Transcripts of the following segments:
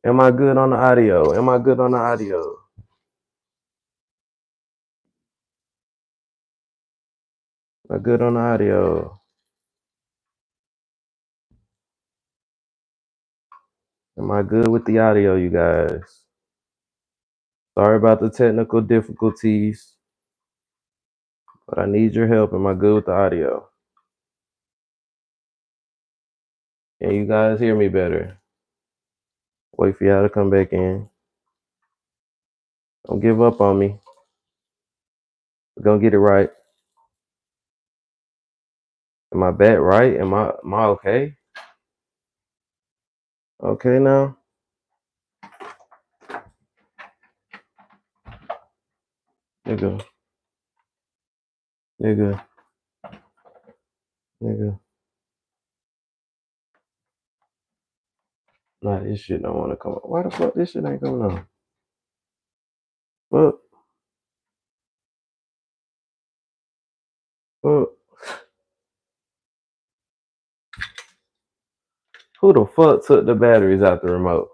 Am I good on the audio? Am I good on the audio? Am I good on the audio? Am I good with the audio, you guys? Sorry about the technical difficulties, but I need your help. Am I good with the audio? Can you guys hear me better? Wait for y'all to come back in. Don't give up on me. We're gonna get it right. Am I back right? Am I okay? Okay now? Nigga. Nigga. Nigga. Nah, this shit don't wanna come up. Why the fuck this shit ain't coming on? Fuck. Fuck. Who the fuck took the batteries out the remote?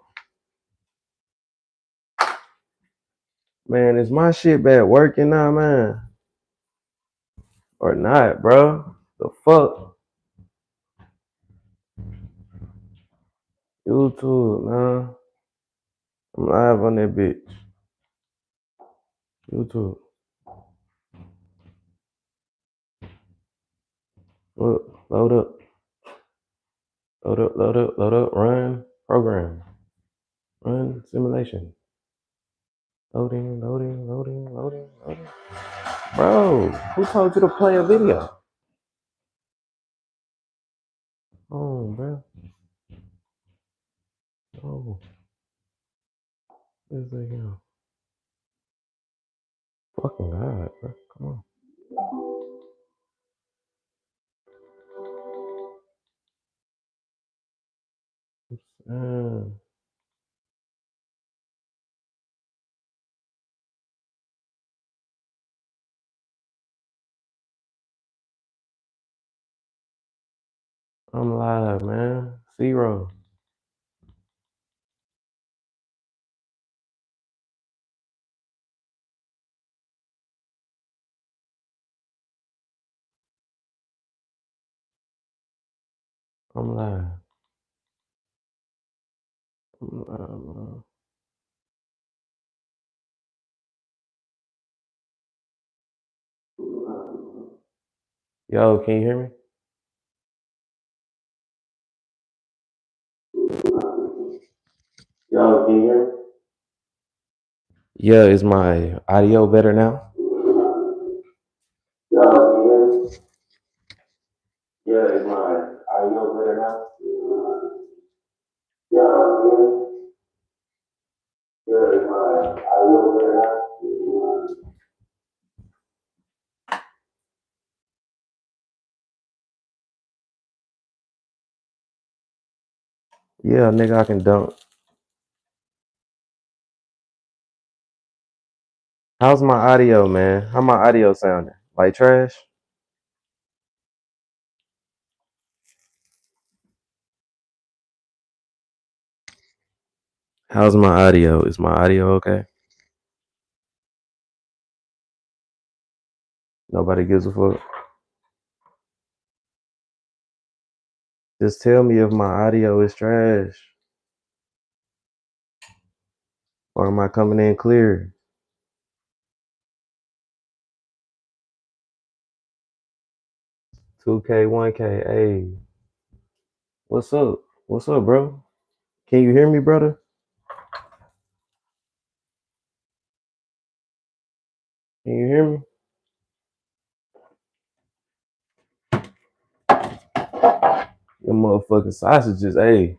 Man, is my shit back working now, man? Or not, bro? The fuck? YouTube, man. I'm live on that bitch. YouTube. Look, load up. Load up, load up, load up. Run program. Run simulation. Loading, loading, loading, loading, loading. Bro, who told you to play a video? Oh, bro. Oh. Where's that go? Fucking God, bro. Come on. I'm live, man. CERO. I'm live. I'm live, man. Yo, can you hear me? Yo, can you hear me? Yeah, is my audio better now? Yo, can you hear me? Yeah, is my audio better now? Yeah, can you hear me? Yeah, is my audio better now? Yeah, nigga, I can dunk. How's my audio, man? How my audio sounding? Like trash? How's my audio? Is my audio okay? Nobody gives a fuck. Just tell me if my audio is trash. Or am I coming in clear? 2K, 1K, hey. What's up? What's up, bro? Can you hear me, brother? Can you hear me? Them motherfucking sausages, hey.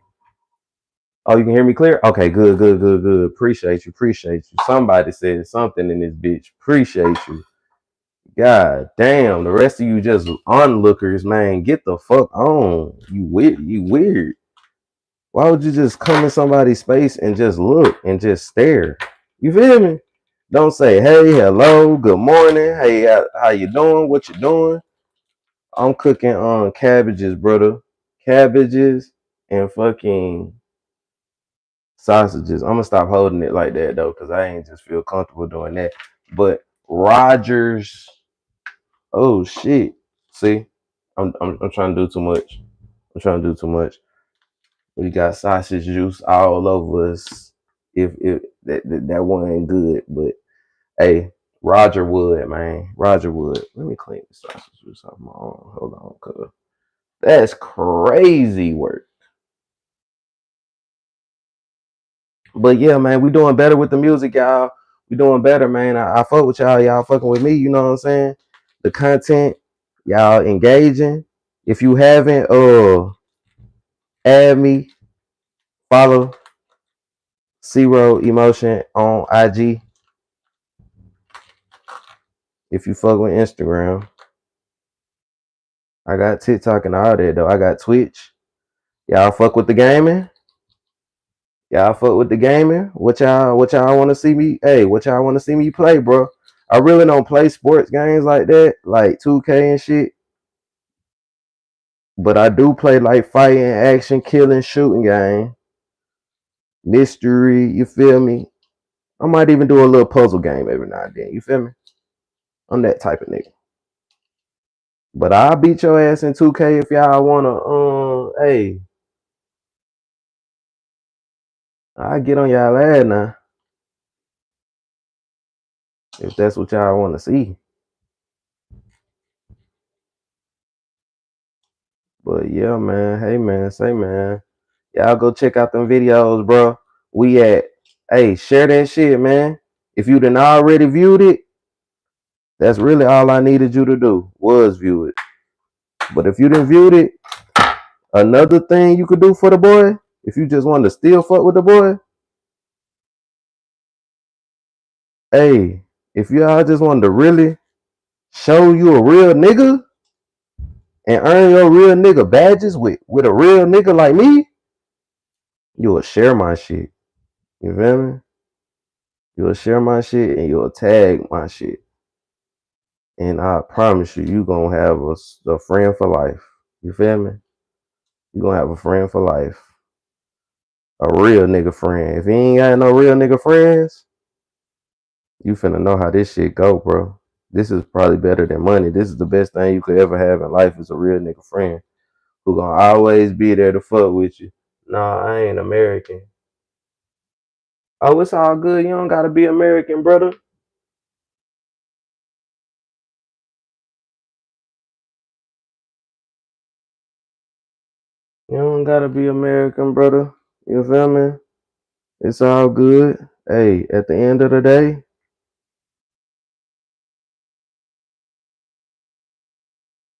Oh, you can hear me clear? Okay, good, good, good, good. Appreciate you, appreciate you. Somebody said something in this bitch. Appreciate you. God damn, the rest of you just onlookers, man. Get the fuck on. You weird. You weird. Why would you just come in somebody's space and just look and just stare? You feel me? Don't say, hey, hello, good morning. Hey, how you doing? What you doing? I'm cooking on cabbages, brother. Cabbages and fucking sausages. I'm gonna stop holding it like that though, cause I ain't just feel comfortable doing that. But Rogers, oh shit. See, I'm trying to do too much. I'm trying to do too much. We got sausage juice all over us. If that one ain't good, but hey, Roger Wood, man, Roger Wood. Let me clean the sausage juice off my own. Hold on, cause that's crazy work. But yeah, man, we doing better with the music, y'all. We doing better, man. I fuck with y'all. Y'all fucking with me. You know what I'm saying? The content, y'all engaging. If you haven't, add me, follow CERO Emotion on IG. If you fuck with Instagram, I got TikTok and all that though. I got Twitch. Y'all fuck with the gaming. Y'all fuck with the gaming. What y'all want to see me? Hey, what y'all want to see me play, bro? I really don't play sports games like that, like 2K and shit. But I do play like fighting, action, killing, shooting game, mystery. You feel me? I might even do a little puzzle game every now and then. You feel me? I'm that type of nigga. But I'll beat your ass in 2K if y'all wanna. Hey, I get on y'all ass now if that's what y'all want to see. But yeah, man. Hey, man. Say, man. Y'all go check out them videos, bro. We at. Hey, share that shit, man. If you done already viewed it, that's really all I needed you to do was view it. But if you didn't viewed it, another thing you could do for the boy, if you just want to still fuck with the boy, hey, if y'all just wanted to really show you a real nigga and earn your real nigga badges with a real nigga like me, you'll share my shit. You feel me? You'll share my shit and you'll tag my shit. And I promise you, you gonna have a friend for life. You feel me? You gonna have a friend for life. A real nigga friend. If you ain't got no real nigga friends, you finna know how this shit go, bro. This is probably better than money. This is the best thing you could ever have in life is a real nigga friend who gonna always be there to fuck with you. Nah, I ain't American. Oh, it's all good. You don't gotta be American, brother. You don't gotta be American, brother. You feel me? It's all good. Hey, at the end of the day,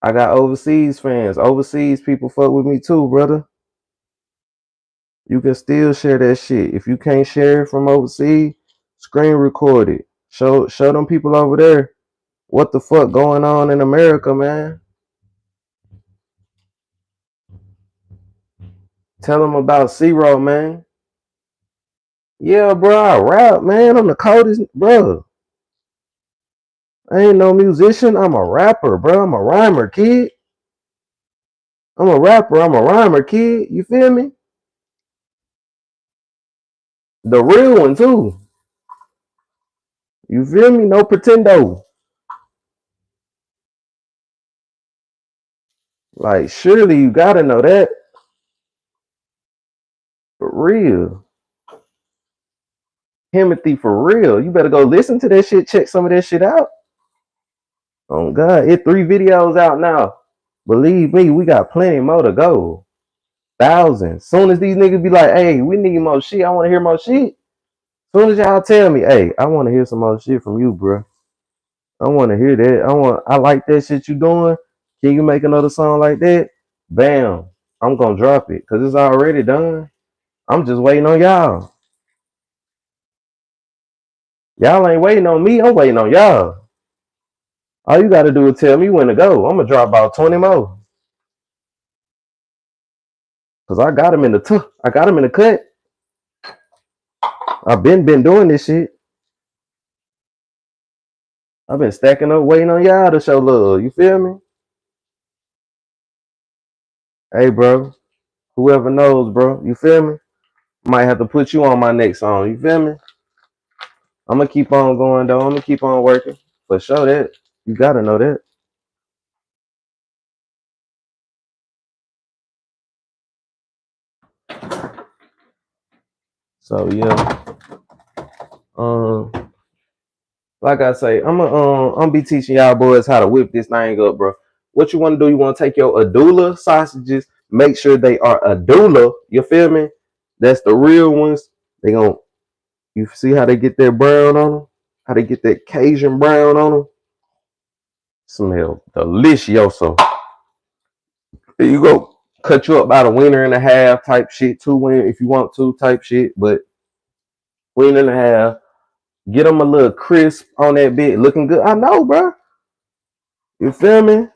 I got overseas fans. Overseas people fuck with me too, brother. You can still share that shit. If you can't share it from overseas, screen record it. Show them people over there what the fuck going on in America, man. Tell them about CERO, man. Yeah, bro, I rap, man. I'm the coldest, bro. I ain't no musician. I'm a rapper, bro. I'm a rhymer, kid. I'm a rapper. I'm a rhymer, kid. You feel me? The real one, too. You feel me? No pretendo. Like, surely you gotta know that. For real. Timothy, for real. You better go listen to that shit. Check some of that shit out. Oh, God. It 3 videos out now. Believe me, we got plenty more to go. Thousands. Soon as these niggas be like, hey, we need more shit. I want to hear more shit. Soon as y'all tell me, hey, I want to hear some more shit from you, bro. I want to hear that. I like that shit you doing. Can you make another song like that? Bam. I'm gonna drop it because it's already done. I'm just waiting on y'all. Y'all ain't waiting on me. I'm waiting on y'all. All you gotta do is tell me when to go. I'm gonna drop about 20 more. Cause I got them in I got them in the cut. I've been doing this shit. I've been stacking up, waiting on y'all to show love. You feel me? Hey, bro. Whoever knows, bro. You feel me? Might have to put you on my next song. You feel me? I'm gonna keep on going though. I'm gonna keep on working. For sure that. You gotta know that. So yeah. Um, like I say, I'm be teaching y'all boys how to whip this thing up, bro. What you want to do? You want to take your Adula sausages, make sure they are Adula. You feel me? That's the real ones. They gon' you see how they get that brown on them? How they get that Cajun brown on them? Smell delicioso. There you go. Cut you up about a wiener and a half type shit, 2 wiener if you want to type shit, but wiener and a half. Get them a little crisp on that bit, looking good. I know, bro. You feel me?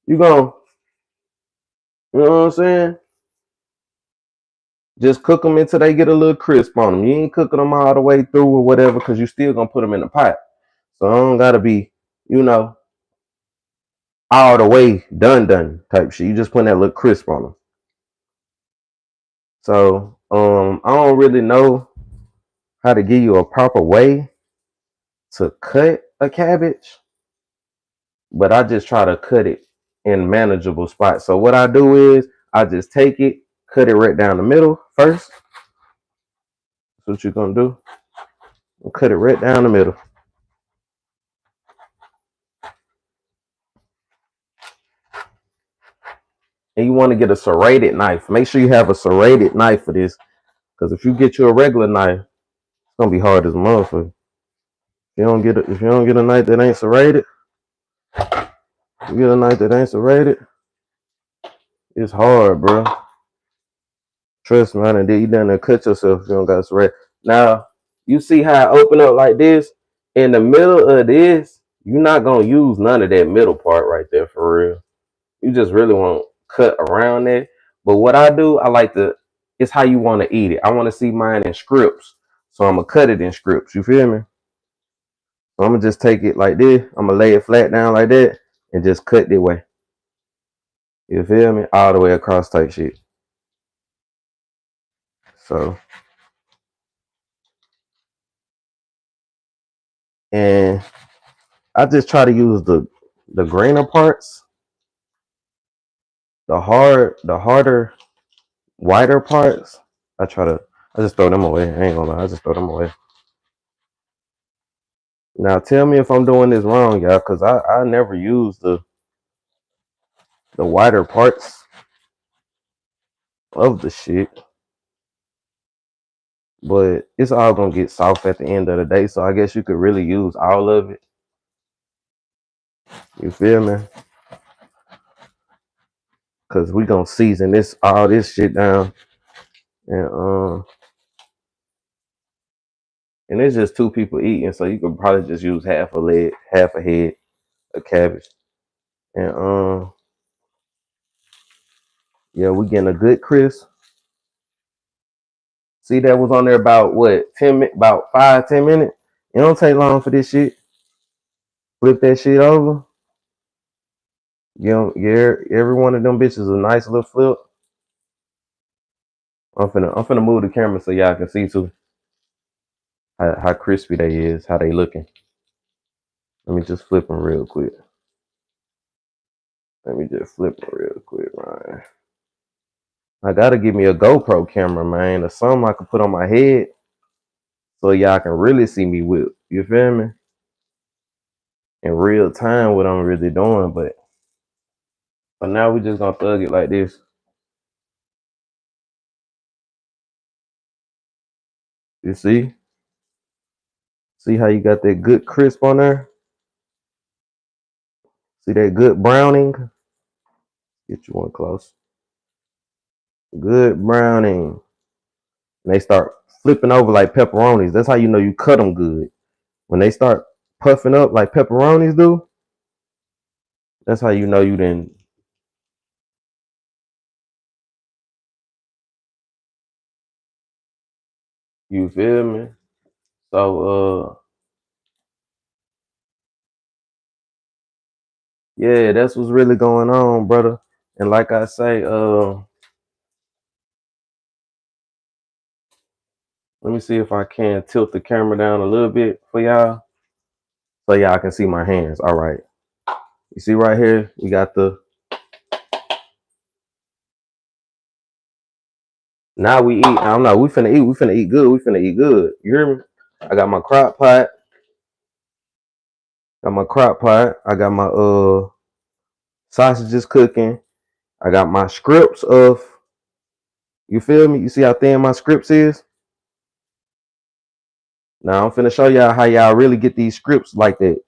You gon' you know what I'm saying? Just cook them until they get a little crisp on them. You ain't cooking them all the way through or whatever, because you still gonna put them in the pot. So I don't gotta be, you know, all the way done type shit. You just putting that little crisp on them. So I don't really know how to give you a proper way to cut a cabbage, but I just try to cut it in manageable spots. So what I do is I just take it, cut it right down the middle first. That's what you're gonna do. Cut it right down the middle. And you want to get a serrated knife. Make sure you have a serrated knife for this, because if you get you a regular knife, it's gonna be hard as a motherfucker. If you don't get a knife that ain't serrated, you get a knife that ain't serrated, it's hard, bro. Trust me, you done cut yourself if you don't got serrated. Now, you see how I open up like this? In the middle of this, you're not gonna use none of that middle part right there for real. You just really want to cut around it. But what I do, I like to, it's how you want to eat it. I want to see mine in strips. So I'm going to cut it in strips. You feel me? So I'm going to just take it like this. I'm going to lay it flat down like that and just cut the way. You feel me? All the way across type shit. So, and I just try to use the greener parts, the harder, whiter parts. I just throw them away. I ain't gonna lie. I just throw them away. Now tell me if I'm doing this wrong, y'all, because I never use the whiter parts of the shit. But it's all gonna get soft at the end of the day. So I guess you could really use all of it. You feel me? Cause we gonna season all this shit down. And it's just 2 people eating, so you could probably just use half a leg, half a head of cabbage. And yeah, we getting a good crisp. See, that was on there about what, 10 about 5-10 minutes. It don't take long for this shit. Flip that shit over. You know, every one of them bitches a nice little flip. I'm finna move the camera so y'all can see too how crispy they is, how they looking. Let me just flip them real quick. Ryan. I gotta give me a GoPro camera, man, or something I can put on my head so y'all can really see me whip. You feel me? In real time, what I'm really doing, but now we just gonna thug it like this. You see? See how you got that good crisp on there? See that good browning? Get you one close. Good browning. And they start flipping over like pepperonis. That's how you know you cut them good. When they start puffing up like pepperonis do, that's how you know you didn't. You feel me? So yeah, that's what's really going on, brother. And like I say, Let me see if I can tilt the camera down a little bit for y'all so y'all can see my hands. All right. You see right here, we got the. Now we eat. I don't know. We finna eat. We finna eat good. We finna eat good. You hear me? I got my crock pot. Got my crock pot. I got my sausages cooking. I got my scripts of. You feel me? You see how thin my scripts is? Now I'm finna show y'all how y'all really get these scripts like that.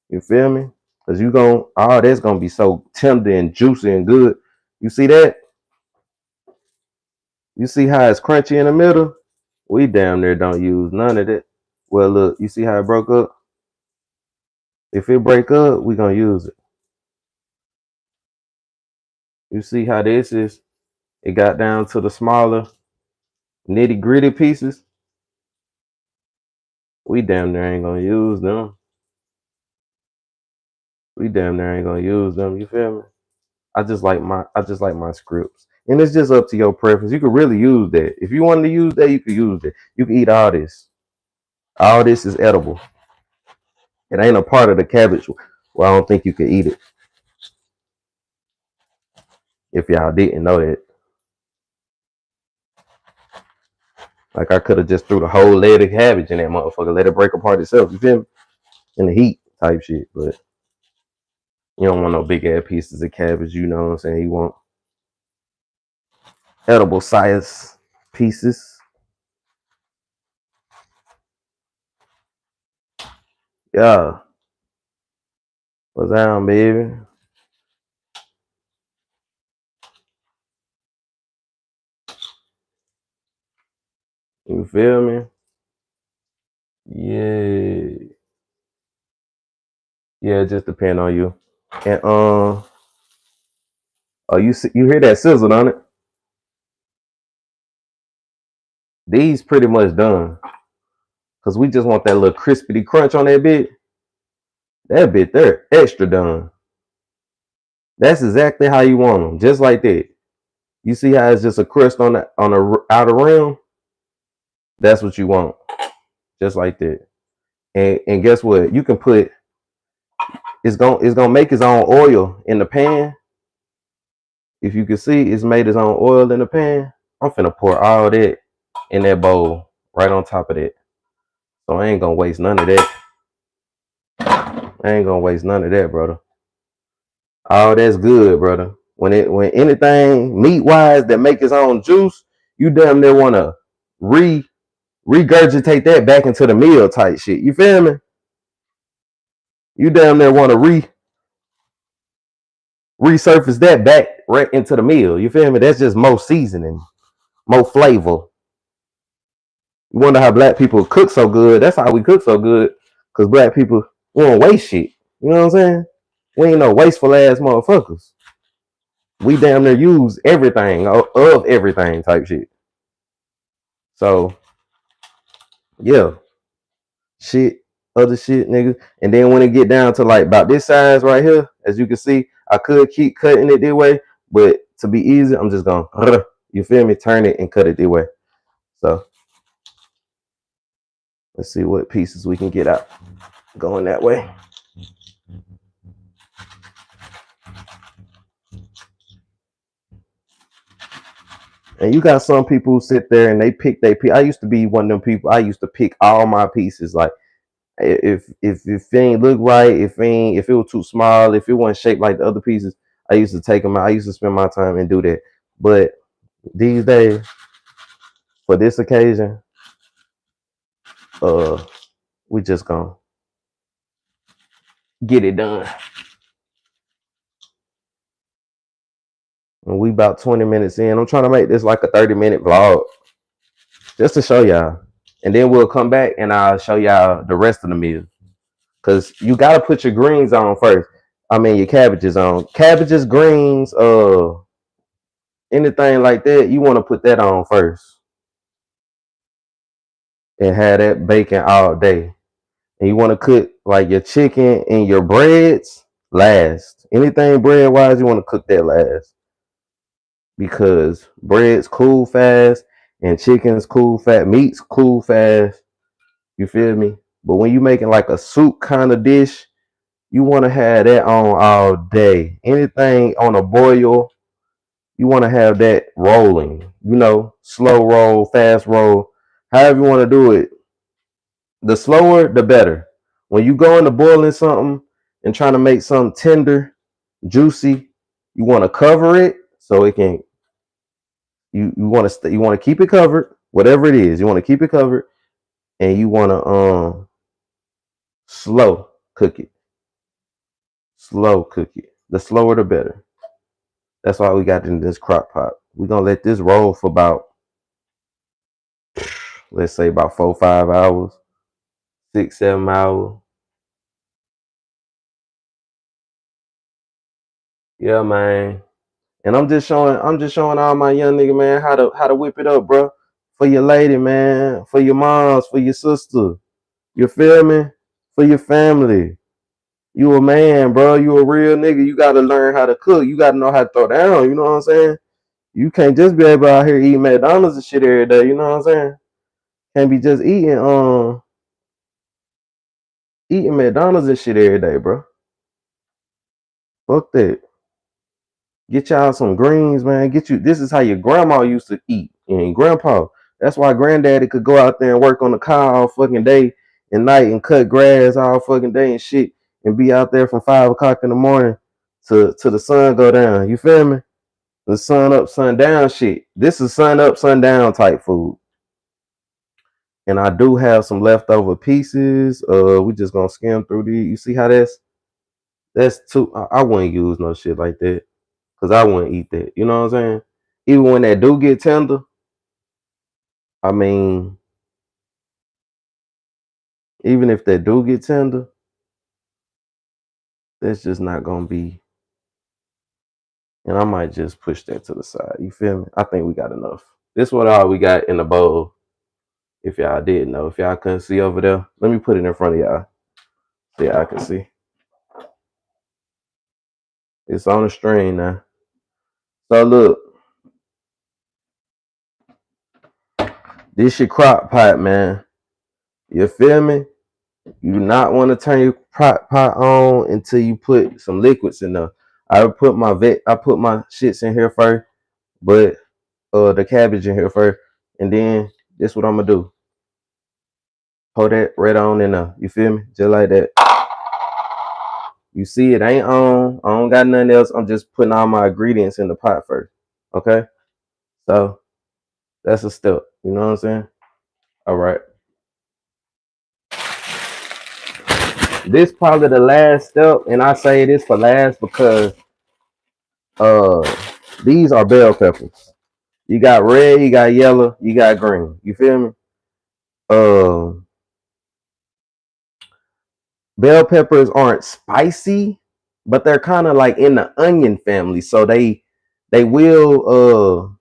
You feel me? Cause you gon' all that's gonna be so tender and juicy and good. You see that? You see how it's crunchy in the middle? We damn near don't use none of that. Well, look, you see how it broke up? If it break up, we gonna use it. You see how this is? It got down to the smaller nitty gritty pieces. We damn near ain't gonna use them. We damn near ain't gonna use them. You feel me? I just like my scripts. And it's just up to your preference. You could really use that. If you wanted to use that, you could use it. You can eat all this. All this is edible. It ain't a part of the cabbage. Well, I don't think you could eat it. If y'all didn't know that. Like I could have just threw the whole leg of cabbage in that motherfucker, let it break apart itself. You feel me? In the heat type shit. But you don't want no big ass pieces of cabbage, you know what I'm saying? You want edible size pieces. Yeah. What's down, baby? You feel me? Yeah. Yeah, it just depend on you. And oh, you hear that sizzle on it? These pretty much done. Cause we just want that little crispity crunch on that bit. That bit there, extra done. That's exactly how you want them, just like that. You see how it's just a crust on the outer rim? That's what you want, just like that. And guess what? You can put it's gonna make its own oil in the pan. If you can see, it's made its own oil in the pan. I'm finna pour all that in that bowl right on top of that. So I ain't gonna waste none of that. I ain't gonna waste none of that, brother. Oh, that's good, brother. When anything meat wise that make its own juice, you damn near wanna regurgitate that back into the meal type shit. You feel me? You damn near wanna resurface that back right into the meal. You feel me? That's just more seasoning, more flavor. You wonder how black people cook so good. That's how we cook so good. Cause black people, we don't waste shit. You know what I'm saying? We ain't no wasteful ass motherfuckers. We damn near use everything of everything type shit. So yeah, shit, other shit, nigga. And then when it get down to like about this size right here, as you can see, I could keep cutting it this way, but to be easy, I'm just gonna, you feel me, turn it and cut it this way. So let's see what pieces we can get out going that way. And you got some people who sit there and they pick their piece. I used to be one of them people. I used to pick all my pieces. Like if it ain't look right, if it was too small, if it wasn't shaped like the other pieces, I used to take them out. I used to spend my time and do that. But these days, for this occasion, we just gonna get it done. And we about 20 minutes in. I'm trying to make this like a 30-minute vlog just to show y'all. And then we'll come back and I'll show y'all the rest of the meal. Cause you gotta put your greens on first. I mean your cabbages on. Cabbages, greens, anything like that, you want to put that on first. And have that bacon all day. And you want to cook like your chicken and your breads last. Anything bread wise, you want to cook that last. Because breads cool fast And chicken's cool fat, meat's cool fast. You feel me? But when you making like a soup kind of dish, you want to have that on all day. Anything on a boil, you want to have that rolling. Slow roll, fast roll, however you want to do it. The slower, the better. When you go into boiling something and trying to make something tender, juicy, you want to cover it so it can. You want to keep it covered, whatever it is. You want to keep it covered, and you want to slow cook it. Slow cook it. The slower, the better. That's why we got in this crock pot. We're gonna let this roll for about, let's say, about 4, 5 hours, 6, 7 hours. Yeah, man. And I'm just showing all my young nigga, man, how to whip it up, bro. For your lady, man, for your moms, for your sister. You feel me? For your family. You a man, bro. You a real nigga. You gotta learn how to cook. You gotta know how to throw down. You know what I'm saying? You can't just be able out here eating McDonald's and shit every day. You know what I'm saying? Can't be just eating McDonald's and shit every day, bro. Fuck that. Get y'all some greens, man. Get you. This is how your grandma used to eat and grandpa. That's why granddaddy could go out there and work on the car all fucking day and night and cut grass all fucking day and shit and be out there from 5 o'clock in the morning to the sun go down. You feel me? The sun up, sun down shit. This is sun up, sun down type food. And I do have some leftover pieces. We just gonna skim through these. You see how that's too. I wouldn't use no shit like that. Cause I wouldn't eat that. You know what I'm saying? Even when that do get tender, I mean, even if that do get tender, that's just not gonna be. And I might just push that to the side. You feel me? I think we got enough. This what all we got in the bowl. If y'all didn't know, if y'all couldn't see over there, let me put it in front of y'all so y'all can see. It's on the string now. So look, this your crock pot, man. You feel me? You do not want to turn your crock pot on until you put some liquids in there. I put my shits in here first, but the cabbage in here first, and then this what I'm gonna do. Hold that right on in there. You feel me? Just like that. You see it ain't on. I don't got nothing else. I'm just putting all my ingredients in the pot first. Okay? So that's a step. You know what I'm saying? All right. This probably the last step, and I say this for last because uh these are bell peppers. You got red, you got yellow, you got green. You feel me? Uh Bell peppers aren't spicy, but they're kind of like in the onion family. So they will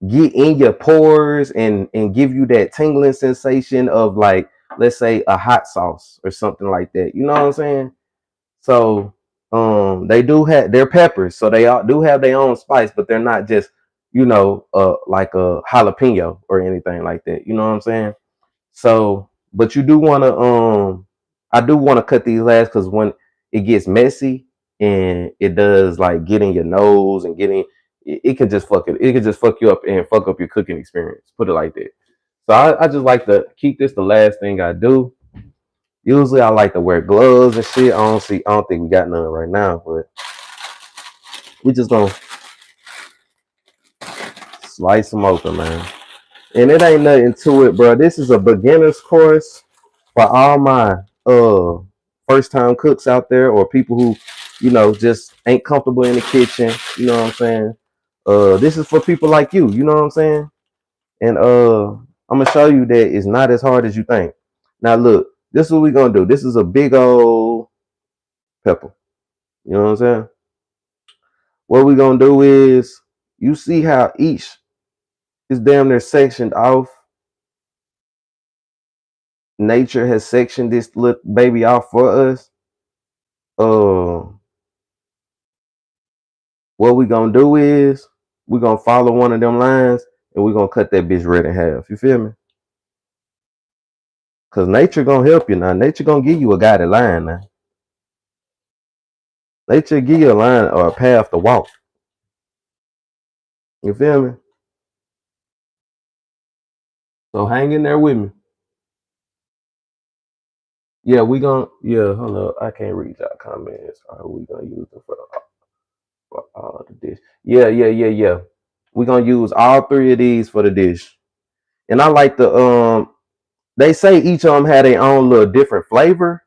get in your pores and give you that tingling sensation of, like, let's say a hot sauce or something like that. You know what I'm saying? So they do have their peppers, so they all do have their own spice, but they're not just, like a jalapeno or anything like that. You know what I'm saying? So, but you do want to I do want to cut these last because when it gets messy and it does like get in your nose and it can just fuck it. It can just fuck you up and fuck up your cooking experience. Put it like that. So I just like to keep this the last thing I do. Usually I like to wear gloves and shit. I don't think we got none right now, but we just gonna slice them open, man. And it ain't nothing to it, bro. This is a beginner's course for all my first time cooks out there, or people who, just ain't comfortable in the kitchen. You know what I'm saying? This is for people like you know what I'm saying? And I'm gonna show you that it's not as hard as you think. Now look, this is what we're gonna do. This is a big old pepper. You know what I'm saying? What we're gonna do is, you see how each is damn near sectioned off. Nature has sectioned this little baby off for us. What we gonna do is we're gonna follow one of them lines and we're gonna cut that bitch red in half. You feel me? Cause nature gonna help you now. Nature gonna give you a guided line now. Nature give you a line or a path to walk. You feel me? So hang in there with me. Yeah, we gonna hold up. I can't read y'all comments. Are we gonna use them for all the dish? Yeah. We gonna use all three of these for the dish. And I like the they say each of them had their own little different flavor,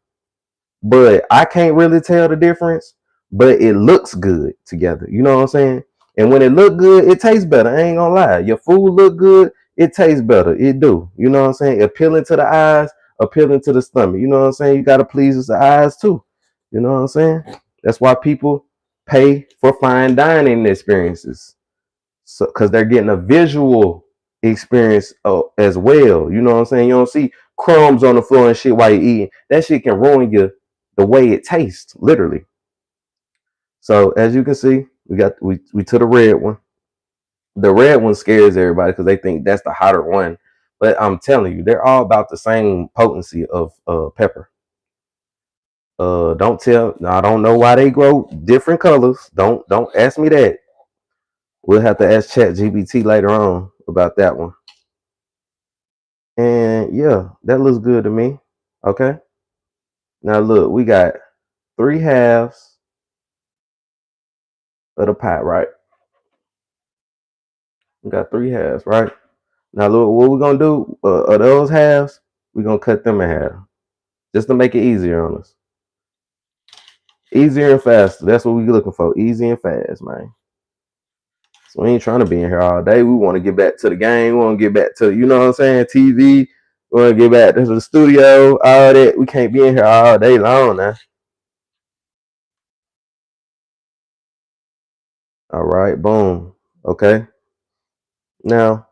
but I can't really tell the difference. But it looks good together. You know what I'm saying? And when it look good, it tastes better. I ain't gonna lie. Your food look good, it tastes better. It do. You know what I'm saying? Appealing to the eyes, appealing to the stomach. You know what I'm saying? You gotta please the eyes too. You know what I'm saying? That's why people pay for fine dining experiences. So because they're getting a visual experience as well. You know what I'm saying? You don't see crumbs on the floor and shit while you're eating. That shit can ruin you the way it tastes, literally. So as you can see, we to the red one. The red one scares everybody because they think that's the hotter one. But I'm telling you, they're all about the same potency of pepper. Don't tell. I don't know why they grow different colors. Don't ask me that. We'll have to ask Chat GPT later on about that one. And yeah, that looks good to me. Okay. Now look, we got 3/2 of the pot, right? We got 3/2, right? Now look, what we're gonna do of those halves, we're gonna cut them in half. Just to make it easier on us. Easier and faster. That's what we're looking for. Easy and fast, man. So we ain't trying to be in here all day. We want to get back to the game. We want to get back to, you know what I'm saying, TV. We want to get back to the studio, all that. We can't be in here all day long now. All right, boom. Okay. Now,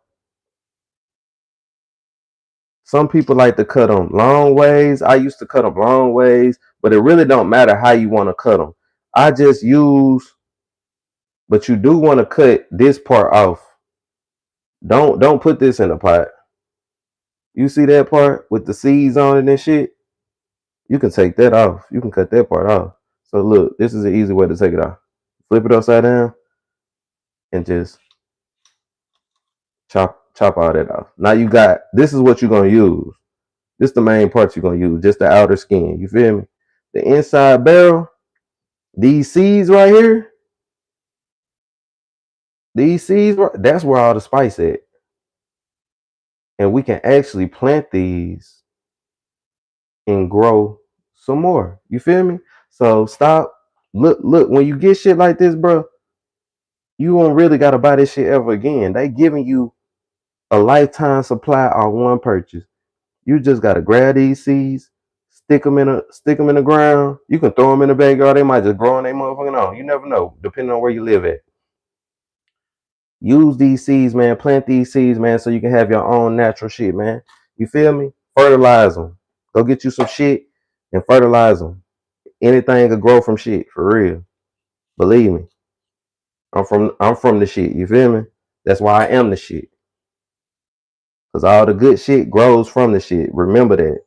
some people like to cut them long ways. I used to cut them long ways, but it really don't matter how you want to cut them. I just use, but you do want to cut this part off. Don't put this in the pot. You see that part with the seeds on it and shit? You can take that off. You can cut that part off. So look, this is an easy way to take it off. Flip it upside down and just chop all that off. Now you got, this is what you're gonna use. This is the main part you're gonna use, just the outer skin. You feel me? The inside barrel, these seeds right here, these seeds, that's where all the spice at. And we can actually plant these and grow some more. You feel me? So stop. Look, when you get shit like this, bro, you won't really gotta buy this shit ever again. They giving you a lifetime supply on one purchase. You just gotta grab these seeds, stick them in the ground. You can throw them in the backyard. They might just grow on their motherfucking own. You never know, depending on where you live at. Use these seeds, man. Plant these seeds, man, so you can have your own natural shit, man. You feel me? Fertilize them. Go get you some shit and fertilize them. Anything could grow from shit, for real. Believe me. I'm from the shit. You feel me? That's why I am the shit. Cause all the good shit grows from the shit. Remember that.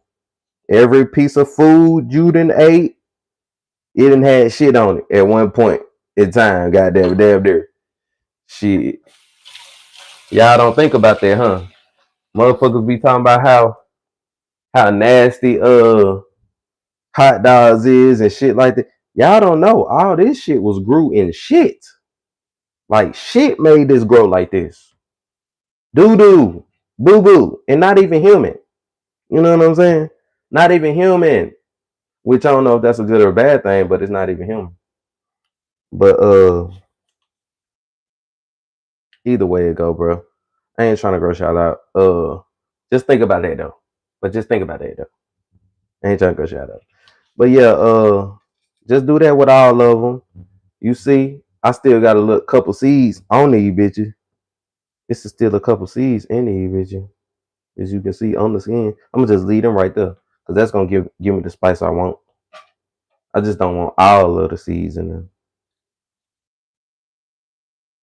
Every piece of food you done ate, it done had shit on it at one point in time. Goddamn, damn there. Shit. Y'all don't think about that, huh? Motherfuckers be talking about how nasty hot dogs is and shit like that. Y'all don't know. All this shit was grew in shit. Like shit made this grow like this. Doo doo. Boo boo. And not even human. You know what I'm saying? Not even human. Which I don't know if that's a good or a bad thing, but it's not even human. But either way it go, bro. I ain't trying to gross y'all out. Just think about that though. But just think about that though. I ain't trying to gross y'all out. But yeah, just do that with all of them. You see, I still got a couple seeds on these bitches. This is still a couple seeds in these bitches. As you can see on the skin. I'm gonna just leave them right there. Cause that's gonna give me the spice I want. I just don't want all of the seeds in there.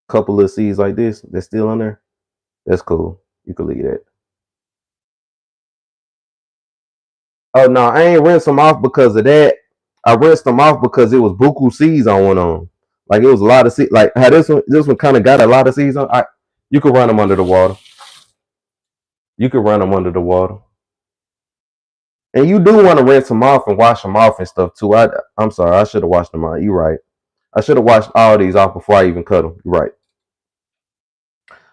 Couple of seeds like this that's still on there. That's cool. You can leave that. Oh no, I ain't rinse them off because of that. I rinsed them off because it was buku seeds on one on. Like it was a lot of seeds. Like how this one kind of got a lot of seeds on. You could run them under the water. You could run them under the water. And you do want to rinse them off and wash them off and stuff too. I'm sorry, I should have washed them out. You're right. I should have washed all these off before I even cut them. You're right.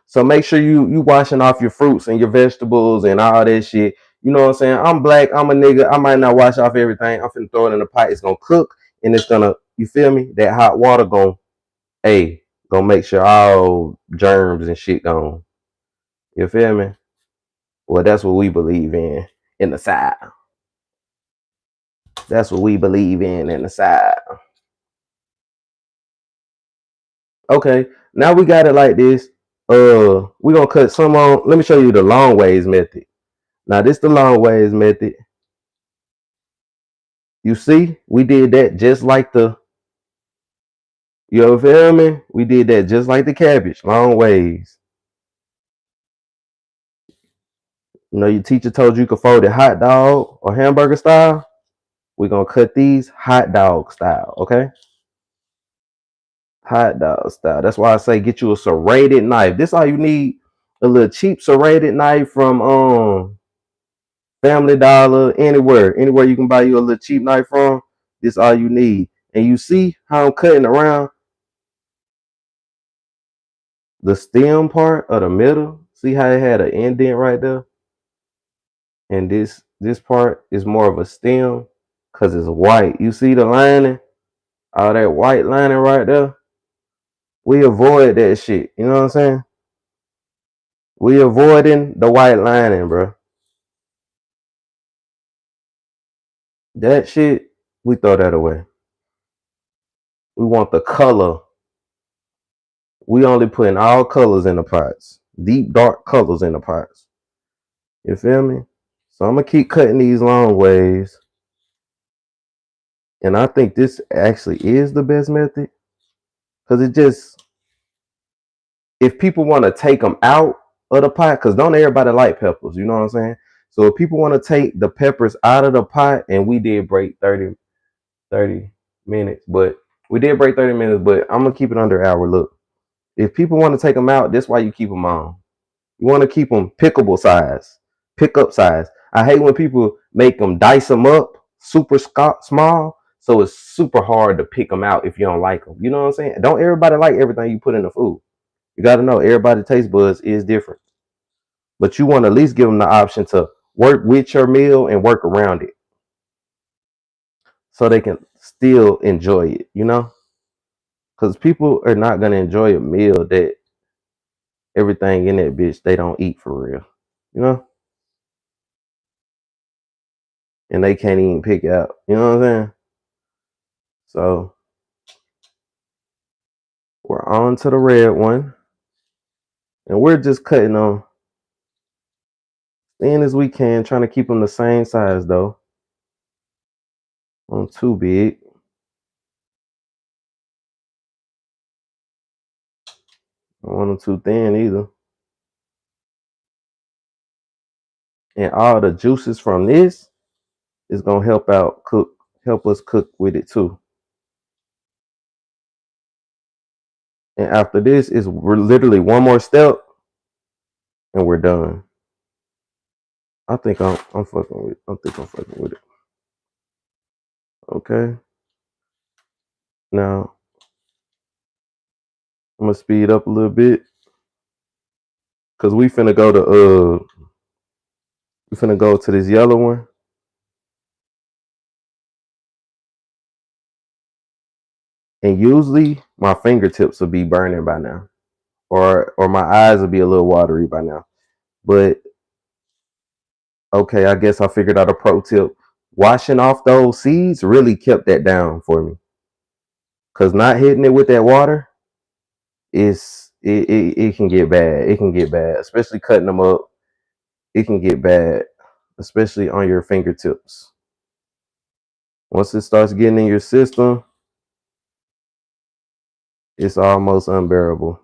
So make sure you washing off your fruits and your vegetables and all that shit. You know what I'm saying? I'm black. I'm a nigga. I might not wash off everything. I'm finna throw it in the pot. It's gonna cook and it's gonna. You feel me? That hot water gonna make sure all germs and shit gone. You feel me? Well, that's what we believe in the side. That's what we believe in the side. Okay, now we got it like this. We gonna cut some on. Let me show you the long ways method. Now this the long ways method. You see, we did that just like you feel me? We did that just like the cabbage, long ways. You know, your teacher told you could fold it hot dog or hamburger style. We're gonna cut these hot dog style, okay? Hot dog style. That's why I say get you a serrated knife. This all you need, a little cheap serrated knife from Family Dollar, anywhere you can buy you a little cheap knife from. This all you need. And you see how I'm cutting around the stem part of the middle. See how it had an indent right there? And this part is more of a stem because it's white. You see the lining? All that white lining right there? We avoid that shit. You know what I'm saying? We avoiding the white lining, bro. That shit, we throw that away. We want the color. We only putting all colors in the pots. Deep dark colors in the pots. You feel me? So I'm gonna keep cutting these long ways. And I think this actually is the best method. Cause it just, if people want to take them out of the pot, because don't everybody like peppers, you know what I'm saying? So if people want to take the peppers out of the pot, and we did break 30 minutes, but we did break 30 minutes, but I'm gonna keep it under an hour. Look, if people want to take them out, that's why you keep them on. You want to keep them pickable size, pick up size. I hate when people make them dice them up super small, so it's super hard to pick them out if you don't like them. You know what I'm saying? Don't everybody like everything you put in the food. You got to know everybody's taste buds is different, but you want to at least give them the option to work with your meal and work around it, so they can still enjoy it. You know, because people are not gonna enjoy a meal that everything in that bitch they don't eat for real. You know, and they can't even pick out. You know what I'm saying? So we're on to the red one, and we're just cutting on thin as we can, trying to keep them the same size though. On too big. Don't want them too thin either. And all the juices from this is gonna help us cook with it too. And after this is we're literally one more step, and we're done. I think I'm fucking with. I think I'm fucking with it. Okay. Now I'm gonna speed up a little bit because we finna go to this yellow one. And usually my fingertips will be burning by now, or my eyes will be a little watery by now. But okay, I guess I figured out a pro tip. Washing off those seeds really kept that down for me. Cause not hitting it with that water it can get bad. It can get bad, especially cutting them up. It can get bad, especially on your fingertips. Once it starts getting in your system, it's almost unbearable.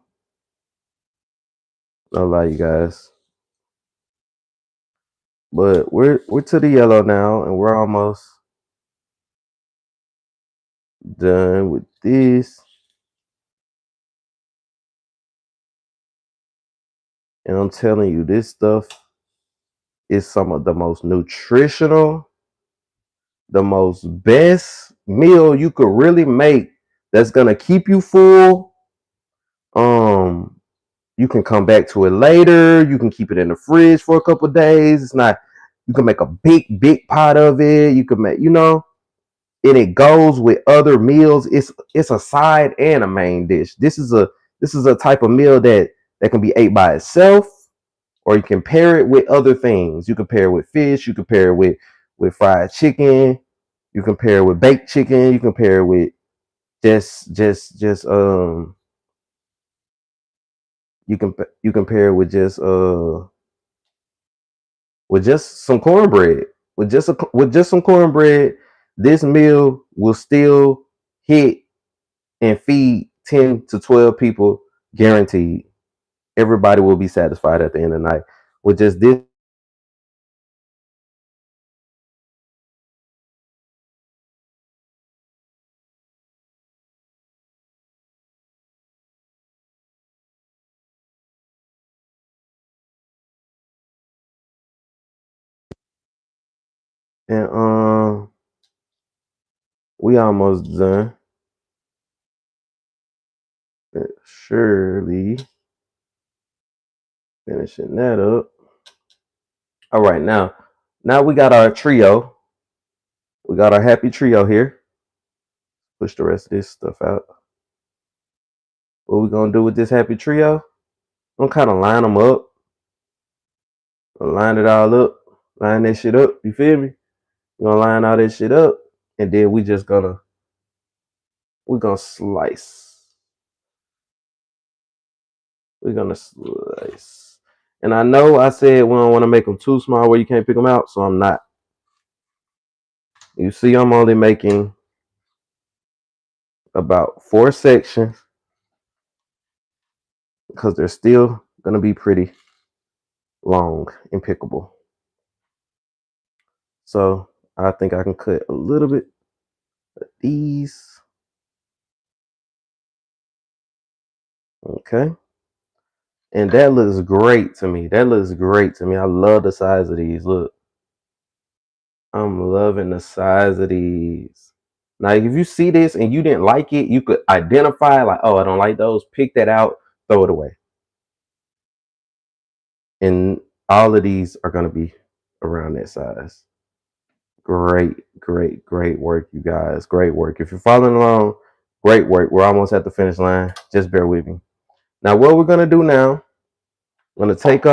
No lie, you guys. But we're to the yellow now, and we're almost done with this. And I'm telling you, this stuff is some of the most nutritional, the most best meal you could really make that's gonna keep you full. You can come back to it later. You can keep it in the fridge for a couple of days. It's not. You can make a big pot of it. You can make, and it goes with other meals. It's a side and a main dish. This is a type of meal that can be ate by itself, or you can pair it with other things. You can pair it with fish. You can pair it with fried chicken. You can pair it with baked chicken. You can pair it with just you can pair it with just some cornbread. With just some cornbread, this meal will still hit and feed 10 to 12 people guaranteed. Everybody will be satisfied at the end of the night with just this. And we almost done. Surely finishing that up. All right, now we got our trio. We got our happy trio here. Push the rest of this stuff out. What we gonna do with this happy trio? I'm kind of line them up. Line it all up. Line that shit up. You feel me? We're gonna line all this shit up, and then we're gonna slice. We're gonna slice. And I know I said we don't want to make them too small where you can't pick them out, so I'm not. You see, I'm only making about 4 sections because they're still gonna be pretty long and pickable. So I think I can cut a little bit of these. Okay. And that looks great to me. That looks great to me. I love the size of these. Look. I'm loving the size of these. Now, if you see this and you didn't like it, you could identify like, oh, I don't like those. Pick that out, throw it away. And all of these are going to be around that size. Great work, you guys. Great work. If you're following along, great work. We're almost at the finish line. Just bear with me. Now, what we're going to do now, I'm going to take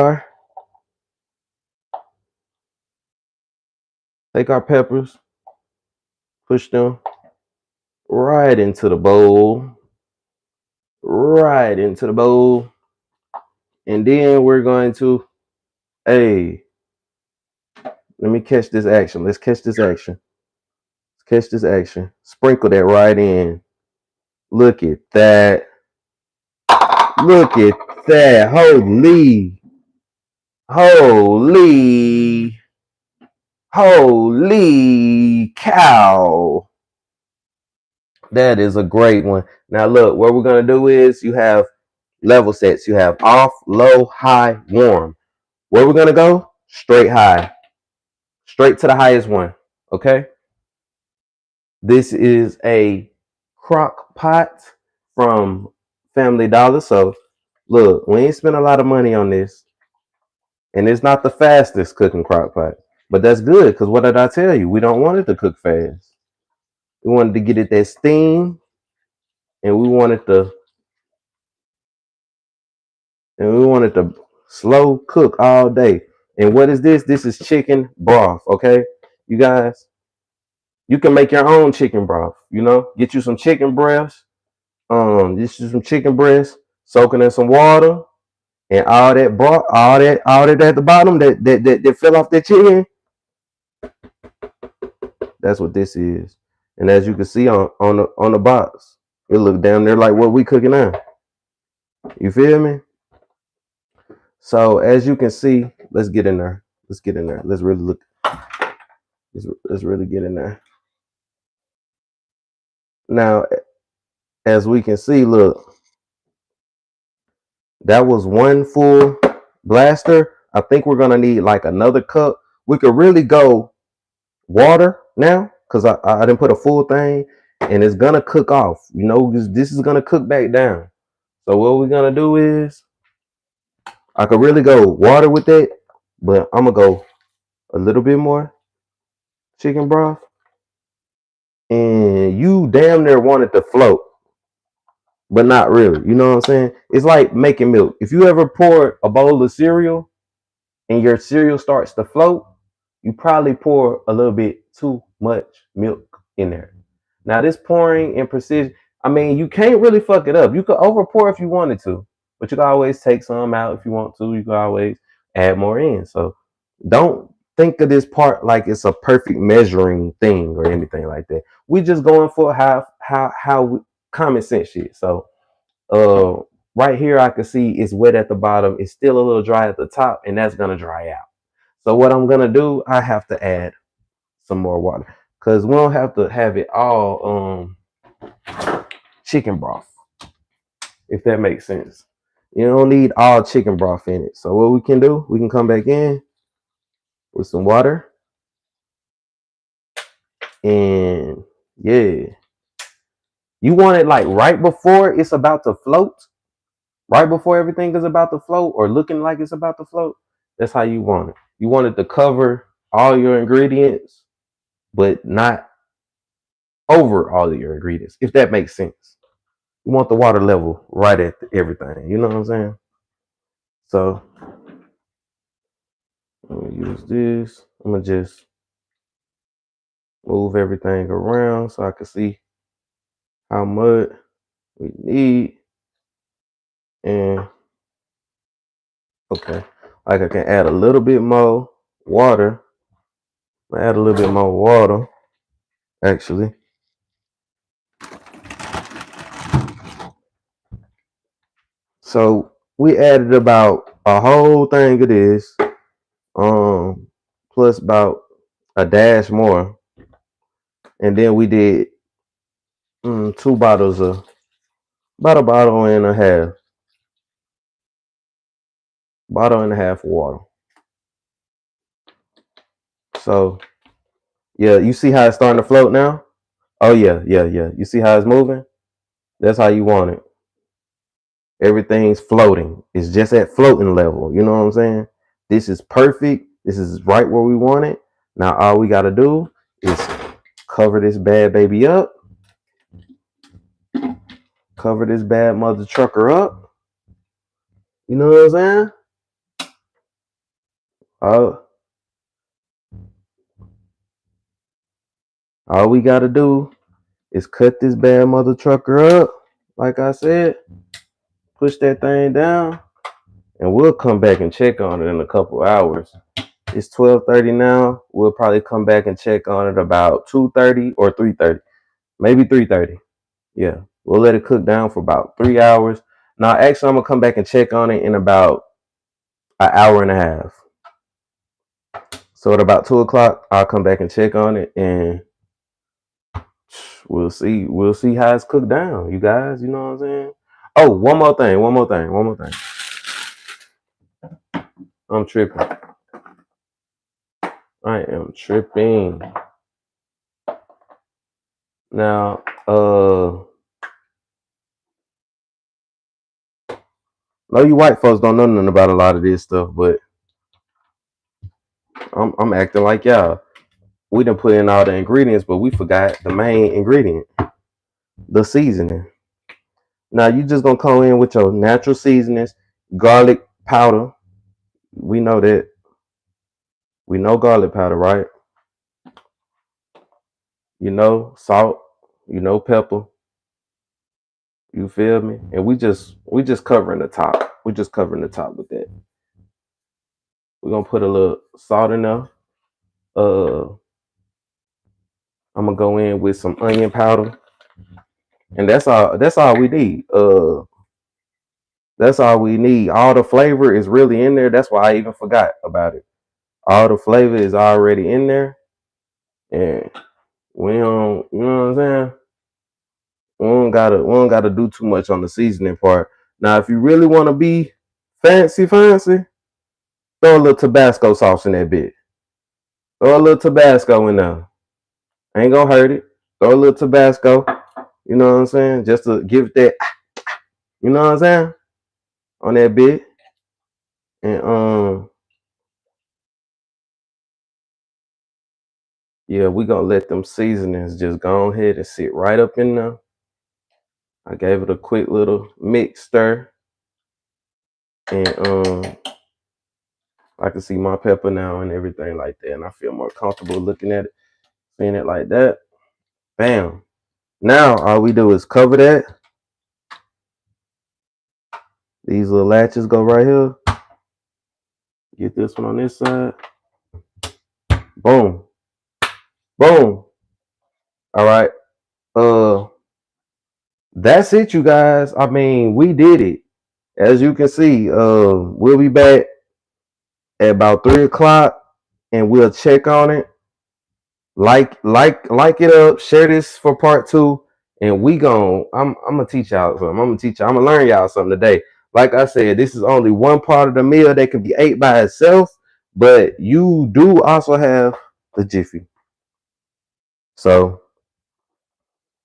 our peppers, push them right into the bowl. Right into the bowl. And then we're going to, hey, let me catch this action. Let's catch this action. Let's catch this action. Sprinkle that right in. Look at that. Look at that. Holy. Holy. Holy cow. That is a great one. Now look, what we're going to do is you have level sets. You have off, low, high, warm. Where we're going to go? Straight high. Straight to the highest one. Okay? This is a crock pot from Family Dollar. So look, we ain't spent a lot of money on this. And it's not the fastest cooking crock pot. But that's good, because what did I tell you? We don't want it to cook fast. We wanted to get it that steam, and we wanted to slow cook all day. And what is this? This is chicken broth, okay? You guys, you can make your own chicken broth, get you some chicken breasts, some chicken breasts, soaking in some water, and all that broth, all that at the bottom that fell off that chicken. That's what this is. And as you can see on the box, it look down there like what we cooking now. You feel me? So as you can see, let's get in there. Let's get in there. Let's really look. Let's really get in there. Now, as we can see, look, that was one full blaster. I think we're gonna need like another cup. We could really go water now because I didn't put a full thing, and it's gonna cook off. You know, this is gonna cook back down. So what we're gonna do is I could really go water with it, but I'm gonna go a little bit more chicken broth, and you damn near want it to float, but not really. You know what I'm saying? It's like making milk. If you ever pour a bowl of cereal and your cereal starts to float, you probably pour a little bit too much milk in there. Now, this pouring in precision, I mean, you can't really fuck it up. You could over pour if you wanted to, but you can always take some out if you want to. You can always add more in. So don't think of this part like it's a perfect measuring thing or anything like that. We just going for how common sense shit. So right here I can see it's wet at the bottom. It's still a little dry at the top, and that's gonna dry out. So what I'm gonna do, I have to add some more water because we don't have to have it all chicken broth, if that makes sense. You don't need all chicken broth in it. So what we can do, we can come back in with some water, and yeah, you want it like right before it's about to float, right before everything is about to float or looking like it's about to float. That's how you want it. You want it to cover all your ingredients, but not over all of your ingredients, if that makes sense. You want the water level right at everything. You know what I'm saying? So I'm gonna use this. I'm gonna just move everything around so I can see how much we need. And okay, like I can add a little bit more water. Add a little bit more water, actually. So we added about a whole thing of this, plus about a dash more, and then we did two bottles of about a bottle and a half of water. So yeah, you see how it's starting to float now? Oh yeah, yeah, yeah. You see how it's moving? That's how you want it. Everything's floating. It's just at floating level. You know what I'm saying? This is perfect. This is right where we want it. Now all we gotta do is cover this bad baby up. Cover this bad mother trucker up. You know what I'm saying? All, all we gotta do is cut this bad mother trucker up. Like I said, push that thing down, and we'll come back and check on it in a couple hours. It's 12:30 now. We'll probably come back and check on it about 2:30 or 3:30, maybe 3:30. Yeah, we'll let it cook down for about 3 hours. Now, actually, I'm gonna come back and check on it in about an hour and a half. So at about 2 o'clock, I'll come back and check on it, and we'll see. We'll see how it's cooked down, you guys. You know what I'm saying? Oh, one more thing. I'm tripping. I am tripping. Now, no, you white folks don't know nothing about a lot of this stuff, but I'm acting like y'all. We done put in all the ingredients, but we forgot the main ingredient, the seasoning. Now you just gonna come in with your natural seasonings, garlic powder. We know that. We know garlic powder, right? You know salt. You know pepper. You feel me? And we just covering the top. We just covering the top with that. We're gonna put a little salt in there. I'm gonna go in with some onion powder, and that's all we need. That's all we need. All the flavor is really in there. That's why I even forgot about it. All the flavor is already in there. And we don't, you know what I'm saying? We don't gotta do too much on the seasoning part. Now, if you really want to be fancy, throw a little Tabasco sauce in that bit. Throw a little Tabasco in there. Ain't gonna hurt it. Throw a little Tabasco. You know what I'm saying? Just to give it that, you know what I'm saying? On that bit. And yeah, we gonna let them seasonings just go ahead and sit right up in there. I gave it a quick little mix stir. And I can see my pepper now and everything like that. And I feel more comfortable looking at it, seeing it like that. Bam. Now all we do is cover that. These little latches go right here. Get this one on this side. Boom. Boom. All right. That's it, you guys. I mean, we did it. As you can see, we'll be back at about 3 o'clock and we'll check on it. Like it up, share this for part 2. And I'm gonna teach y'all something. I'm gonna learn y'all something today. Like I said, this is only one part of the meal that can be ate by itself, but you do also have the Jiffy. So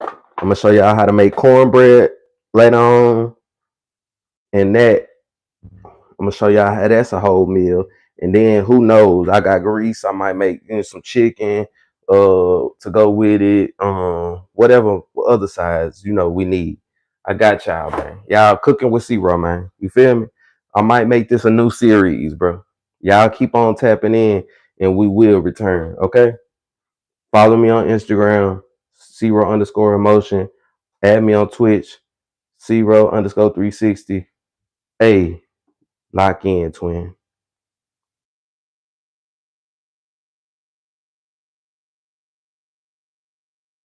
I'm gonna show y'all how to make cornbread later on. And that I'm gonna show y'all how that's a whole meal. And then who knows? I got grease. I might make some chicken to go with it. Whatever other sides we need. I got y'all, man. Y'all cooking with CERO, man. You feel me? I might make this a new series, bro. Y'all keep on tapping in and we will return. Okay. Follow me on Instagram, CERO_emotion. Add me on Twitch, CERO_360. Hey, lock in, twin.